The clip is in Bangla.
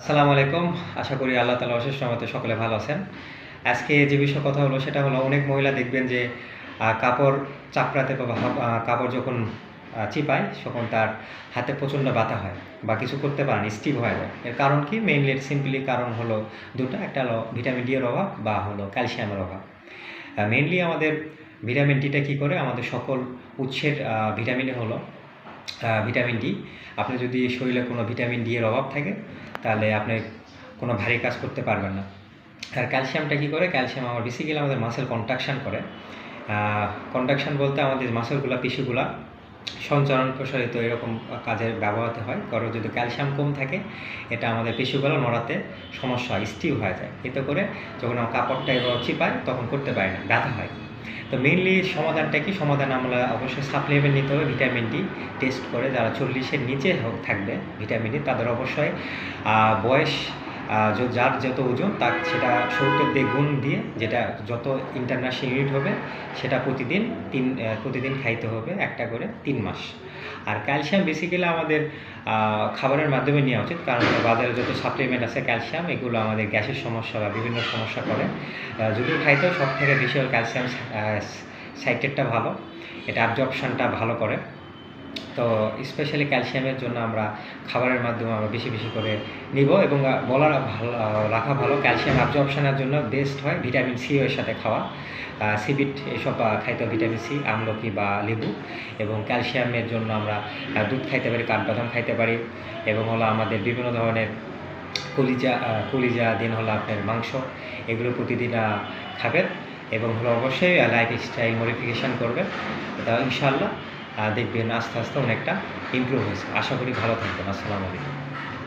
আসসালামু আলাইকুম। আশা করি আল্লাহ তাআলার অশেষ রহমতে সকলে ভালো আছেন। আজকে যে বিষয়ে কথা হলো সেটা হলো অনেক মহিলা দেখবেন যে কাপড় চাপড়াতে বা কাপড় যখন চিপায় তখন তার হাতে প্রচণ্ড ব্যথা হয় বা কিছু করতে পারে না, স্টিফ হয়ে যায়। এর কারণ কি? মেইনলি সিম্পলি কারণ হলো ২ টা। একটা হলো ভিটামিন ডি এর অভাব বা হলো ক্যালসিয়ামের অভাব। মেইনলি আমাদের ভিটামিন ডিটা কী করে? আমাদের সকল উৎসের ভিটামিনই হলো ভিটামিন ডি। আপনি যদি শরীরে কোনো ভিটামিন ডি এর অভাব থাকে তাহলে আপনি কোনো ভারী কাজ করতে পারবেন না। আর ক্যালসিয়ামটা কী করে? ক্যালসিয়াম বেসিক্যালি আমাদের মাসেল কন্ট্রাকশন করে। কন্ট্রাকশন বলতে আমাদের মাসেলগুলা, পেশিগুলা সঞ্চালন প্রসারিত এরকম কাজে ব্যবহৃত হয়। কারণ যদি ক্যালসিয়াম কম থাকে এটা আমাদের পেশিগুলো নড়াতে সমস্যা হয়, স্টিফ হয়ে যায়। এতে করে যখন আমরা কাপড়টা এবার চিপাই তখন করতে পারি না, ব্যথা হয়। তো মেইনলি সমাধানটা কি? সমাধান আমরা অবশ্যই সাপ্লিমেন্ট নিতে হবে ভিটামিন ডি টেস্ট করে। যারা ৪০-এর নিচে থাকবে ভিটামিন ডি তাদের অবশ্যই বয়স যার যত ওজন তার সেটা ৭০ দিয়ে গুণ দিয়ে যেটা যত ইন্টারন্যাশনাল ইউনিট হবে সেটা প্রতিদিন খাইতে হবে একটা করে ৩ মাস। আর ক্যালসিয়াম বেসিক্যালি আমাদের খাবারের মাধ্যমে নেওয়া উচিত, কারণ বাজারে যত সাপ্লিমেন্ট আছে ক্যালসিয়াম এগুলো আমাদের গ্যাসের সমস্যা বা বিভিন্ন সমস্যা করে। যদিও খাইতেও সবথেকে বেশি হল ক্যালসিয়াম সাইট্রেটটা ভালো, এটা অ্যাবজর্পশনটা ভালো করে। তো স্পেশালি ক্যালসিয়ামের জন্য আমরা খাবারের মাধ্যমে আমরা বেশি বেশি করে নিব এবং রাখা ভালো। ক্যালসিয়াম অ্যাবজর্পশনের জন্য বেস্ট হয় ভিটামিন সি এর সাথে খাওয়া। সিবিট এসব খাইতে হবে, ভিটামিন সি, আমলকি বা লেবু। এবং ক্যালসিয়ামের জন্য আমরা দুধ খাইতে পারি, কাঠবাদাম খাইতে পারি এবং হলো আমাদের বিভিন্ন ধরনের কলিজা দেন হলো আপনার মাংস, এগুলো প্রতিদিন খাবেন এবং হলো অবশ্যই লাইফস্টাইল মডিফিকেশান করবেন। তা ইনশাআল্লাহ দেখবেন আস্তে আস্তে অনেকটা ইমপ্রুভ হয়েছে। আশা করি ভালো থাকবেন। আসসালামু আলাইকুম।